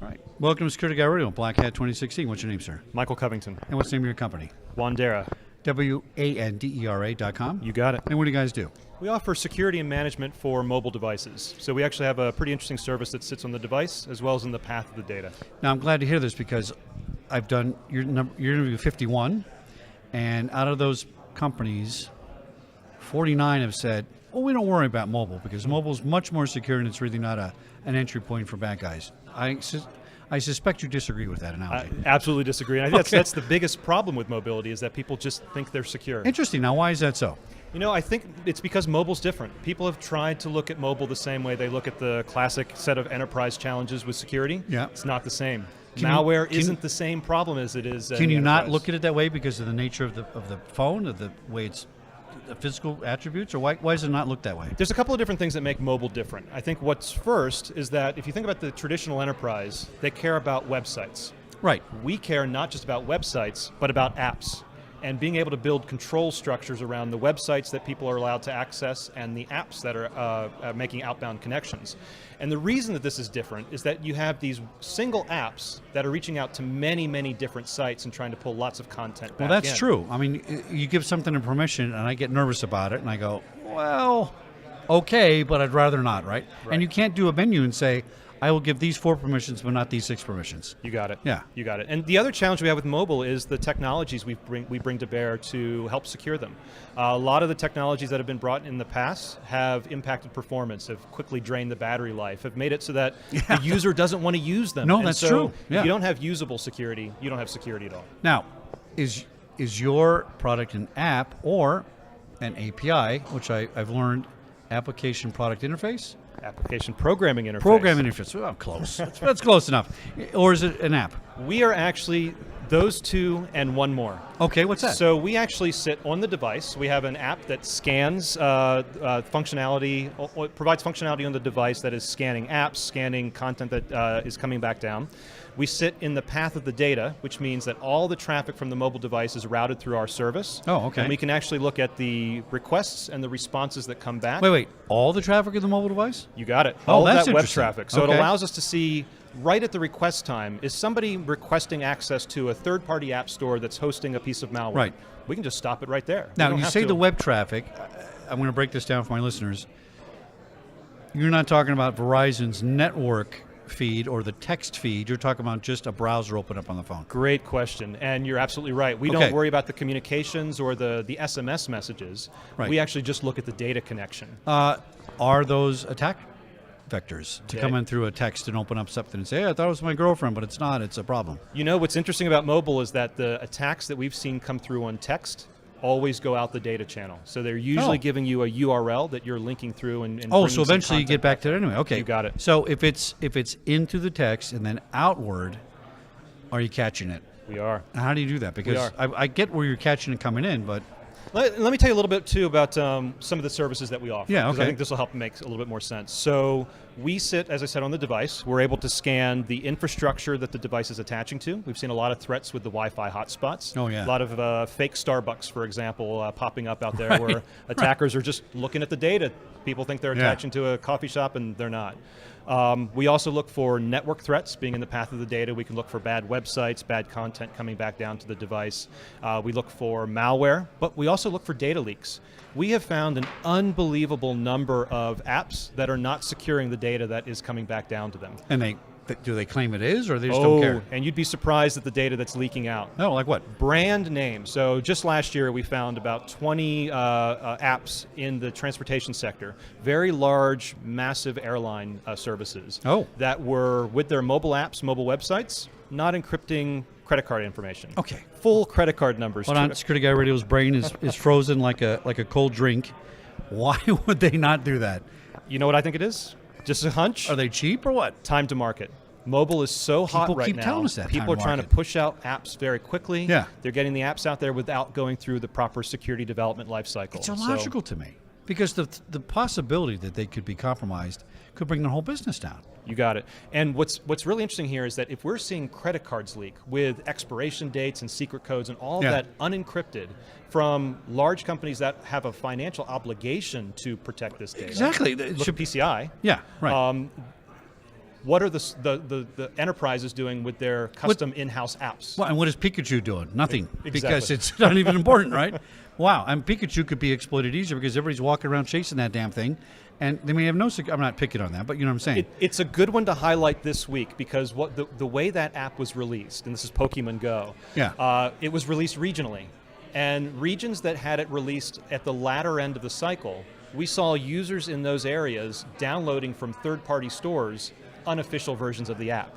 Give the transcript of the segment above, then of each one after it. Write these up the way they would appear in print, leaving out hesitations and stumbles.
All right. Welcome to Security Guy Radio, Black Hat 2016. What's your name, sir? Michael Covington. And what's the name of your company? Wandera. WANDERA.com. You got it. And what do you guys do? We offer security and management for mobile devices. So we actually have a pretty interesting service that sits on the device as well as in the path of the data. Now, I'm glad to hear this because I've done your interview 51, and out of those companies, 49 have said, well, we don't worry about mobile because mobile is much more secure and it's really not an entry point for bad guys. I suspect you disagree with that analogy. I absolutely disagree. And I think that's the biggest problem with mobility is that people just think they're secure. Interesting. Now, why is that so? You know, I think it's because mobile's different. People have tried to look at mobile the same way they look at the classic set of enterprise challenges with security. Yeah. It's not the same. Malware isn't the same problem as it is. Can you not look at it that way because of the nature of the phone, of the way it's the physical attributes, or why does it not look that way? There's a couple of different things that make mobile different. I think what's first is that if you think about the traditional enterprise, they care about websites. Right. We care not just about websites, but about apps. And being able to build control structures around the websites that people are allowed to access and the apps that are making outbound connections. And the reason that this is different is that you have these single apps that are reaching out to many, many different sites and trying to pull lots of content back in. Well, that's true. I mean, you give something a permission and I get nervous about it and I go, well, okay, but I'd rather not, right? And you can't do a menu and say, I will give these 4 permissions, but not these 6 permissions. You got it. Yeah. You got it. And the other challenge we have with mobile is the technologies we bring to bear to help secure them. A lot of the technologies that have been brought in the past have impacted performance, have quickly drained the battery life, have made it so that the user doesn't want to use them. No, and that's so true. Yeah. If you don't have usable security, you don't have security at all. Now, is your product an app or an API, which I've learned, application product interface? Application programming interface. Programming interface. Well, I'm close. That's close enough. Or is it an app? We are actually those two and one more. Okay, what's that? So we actually sit on the device. We have an app that scans functionality, provides functionality on the device that is scanning apps, scanning content that is coming back down. We sit in the path of the data, which means that all the traffic from the mobile device is routed through our service. Oh, okay. And we can actually look at the requests and the responses that come back. Wait. All the traffic of the mobile device? You got it. Oh, all that's that web interesting. traffic. So Okay. it allows us to see right at the request time, is somebody requesting access to a third-party app store that's hosting a piece of malware? Right. We can just stop it right there. Now, you say the web traffic. I'm going to break this down for my listeners. You're not talking about Verizon's network feed or the text feed. You're talking about just a browser open up on the phone. Great question, and you're absolutely right. We don't worry about the communications or the SMS messages. Right. We actually just look at the data connection. Are those attack vectors to come in through a text and open up something and say, hey, I thought it was my girlfriend, but it's not. It's a problem. You know, what's interesting about mobile is that the attacks that we've seen come through on text always go out the data channel. So they're usually giving you a URL that you're linking through and so eventually you get back to it anyway. Okay. You got it. So if it's into the text and then outward, are you catching it? We are. How do you do that? Because I get where you're catching it coming in, but Let me tell you a little bit, too, about some of the services that we offer. Yeah, okay. Because I think this will help make a little bit more sense. So we sit, as I said, on the device. We're able to scan the infrastructure that the device is attaching to. We've seen a lot of threats with the Wi-Fi hotspots. Oh, yeah. A lot of fake Starbucks, for example, popping up out there where attackers are just looking at the data. People think they're attaching to a coffee shop, and they're not. We also look for network threats being in the path of the data. We can look for bad websites, bad content coming back down to the device. We look for malware, but we also look for data leaks. We have found an unbelievable number of apps that are not securing the data that is coming back down to them. And do they claim it is, or they just don't care? And you'd be surprised at the data that's leaking out. No, like what? Brand name. So just last year we found about 20 apps in the transportation sector, very large, massive airline services that were with their mobile apps, mobile websites, not encrypting credit card information. Okay. Full credit card numbers. Hold on, Security Guy Radio's brain is frozen like a cold drink. Why would they not do that? You know what I think it is? Just a hunch? Are they cheap or what? Time to market. Mobile is so hot right now. People keep telling us that. People are trying to push out apps very quickly. Yeah. They're getting the apps out there without going through the proper security development life cycle. It's illogical to me because the possibility that they could be compromised could bring the whole business down. You got it. And what's really interesting here is that if we're seeing credit cards leak with expiration dates and secret codes and all that unencrypted from large companies that have a financial obligation to protect this data. Exactly. Look at PCI. Yeah, right. what are the enterprises doing with their custom in-house apps? Well, and what is Pikachu doing? Nothing, Exactly. because it's not even important, right? Wow, and Pikachu could be exploited easier because everybody's walking around chasing that damn thing, and they may have no. I'm not picking on that, but you know what I'm saying. It's a good one to highlight this week because what the way that app was released, and this is Pokemon Go. Yeah. It was released regionally, and regions that had it released at the latter end of the cycle, we saw users in those areas downloading from third-party stores unofficial versions of the app.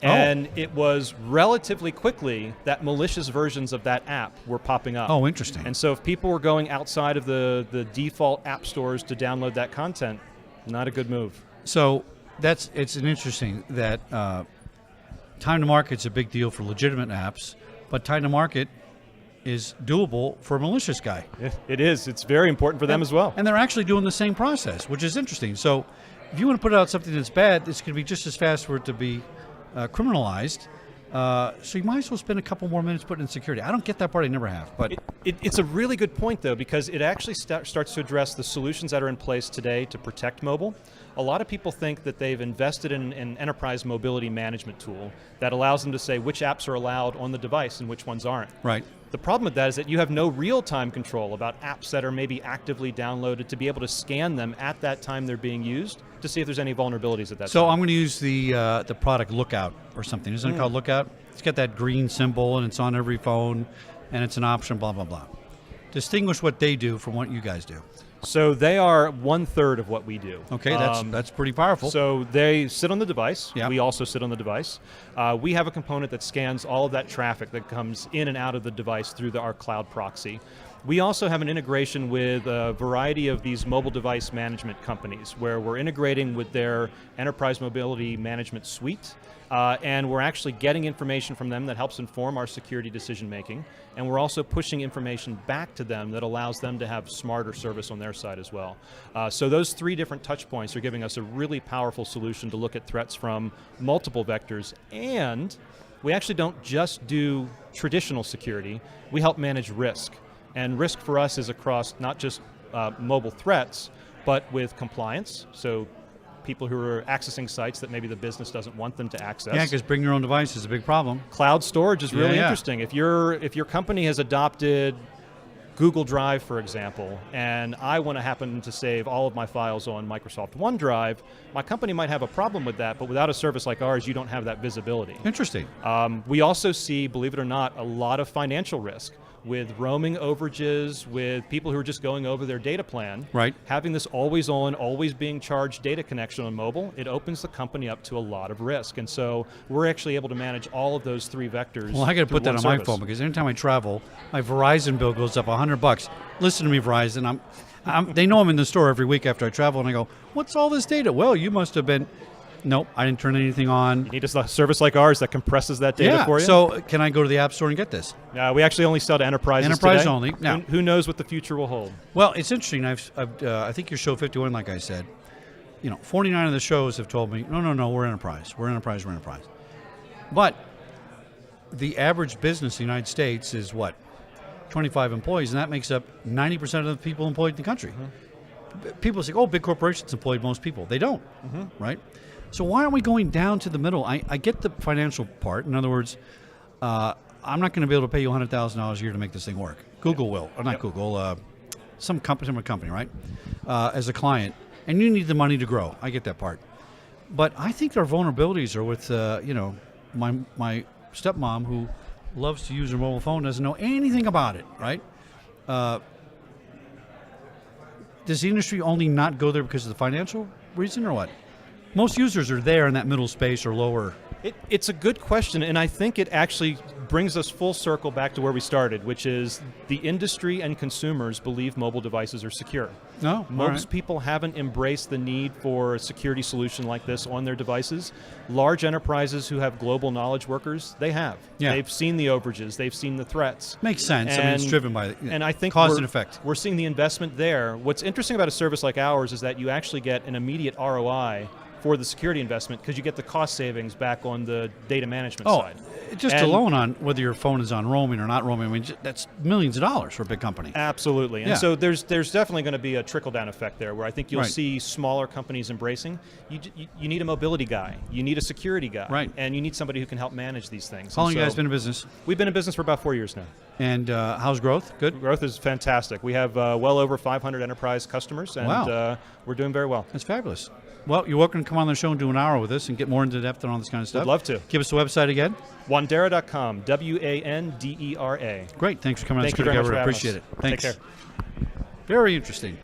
And it was relatively quickly that malicious versions of that app were popping up. Oh, interesting. And so if people were going outside of the default app stores to download that content, not a good move. So it's an interesting that time to market's a big deal for legitimate apps, but time to market is doable for a malicious guy. It is. It's very important for them as well. And they're actually doing the same process, which is interesting. So if you want to put out something that's bad, it's going to be just as fast for it to be criminalized. So you might as well spend a couple more minutes putting in security. I don't get that part. I never have. But it's a really good point, though, because it actually starts to address the solutions that are in place today to protect mobile. A lot of people think that they've invested in an enterprise mobility management tool that allows them to say which apps are allowed on the device and which ones aren't. Right. The problem with that is that you have no real-time control about apps that are maybe actively downloaded to be able to scan them at that time they're being used to see if there's any vulnerabilities at that time. So I'm going to use the product Lookout or something. Isn't it called Lookout? It's got that green symbol, and it's on every phone, and it's an option, blah, blah, blah. Distinguish what they do from what you guys do. So they are 1/3 of what we do. Okay, that's pretty powerful. So they sit on the device. Yep. We also sit on the device. We have a component that scans all of that traffic that comes in and out of the device through our cloud proxy. We also have an integration with a variety of these mobile device management companies where we're integrating with their enterprise mobility management suite. And we're actually getting information from them that helps inform our security decision making. And we're also pushing information back to them that allows them to have smarter service on their side as well. So those 3 different touch points are giving us a really powerful solution to look at threats from multiple vectors. And we actually don't just do traditional security, we help manage risk. And risk for us is across not just mobile threats, but with compliance. So people who are accessing sites that maybe the business doesn't want them to access. Yeah, because bring your own device is a big problem. Cloud storage is really Yeah. interesting. If your company has adopted Google Drive, for example, and I want to happen to save all of my files on Microsoft OneDrive, my company might have a problem with that, but without a service like ours, you don't have that visibility. Interesting. We also see, believe it or not, a lot of financial risk with roaming overages, with people who are just going over their data plan. Right. Having this always on, always being charged data connection on mobile, it opens the company up to a lot of risk. And so we're actually able to manage all of those 3 vectors. Well, I got to put that on my service. phone because anytime I travel, my Verizon bill goes up $100. Listen to me, Verizon. They know I'm in the store every week after I travel, and I go, "What's all this data?" Well, you must have been. Nope, I didn't turn anything on. You need a service like ours that compresses that data for you? So can I go to the App Store and get this? We actually only sell to enterprises Enterprise today. only. Now, who knows what the future will hold? Well, it's interesting. I think your show 51, like I said, 49 of the shows have told me, no, we're enterprise. We're enterprise. But the average business in the United States is what? 25 employees, and that makes up 90% of the people employed in the country. People say, big corporations employ most people. They don't, right? So why aren't we going down to the middle? I get the financial part. In other words, I'm not going to be able to pay you $100,000 a year to make this thing work. Google will, or not Google, some company, right? As a client, and you need the money to grow. I get that part. But I think our vulnerabilities are with, my stepmom who loves to use her mobile phone, doesn't know anything about it, right? Does the industry only not go there because of the financial reason or what? Most users are there in that middle space or lower. It's a good question, and I think it actually brings us full circle back to where we started, which is the industry and consumers believe mobile devices are secure. No, Most people haven't embraced the need for a security solution like this on their devices. Large enterprises who have global knowledge workers, they have. Yeah. They've seen the overages, they've seen the threats. Makes sense. I mean, it's driven by and I think cause and effect. We're seeing the investment there. What's interesting about a service like ours is that you actually get an immediate ROI for the security investment because you get the cost savings back on the data management Oh, side. just And- alone on whether your phone is on roaming or not roaming, I mean, that's millions of dollars for a big company. Absolutely. And Yeah. so there's definitely going to be a trickle-down effect there where I think you'll Right. see smaller companies embracing. You need a mobility guy. You need a security guy. Right. And you need somebody who can help manage these things. How long And you guys so been in business? We've been in business for about 4 years now. And how's growth? Good? Growth is fantastic. We have well over 500 enterprise customers, and Wow. we're doing very well. That's fabulous. Well, you're welcome to come on the show and do an hour with us and get more into depth on all this kind of stuff. Would love to. Give us the website again. Wandera.com, WANDERA. Great. Thanks for coming on Thank the you very much Scooter. for having Appreciate us. it. Thanks. Take care. Very interesting.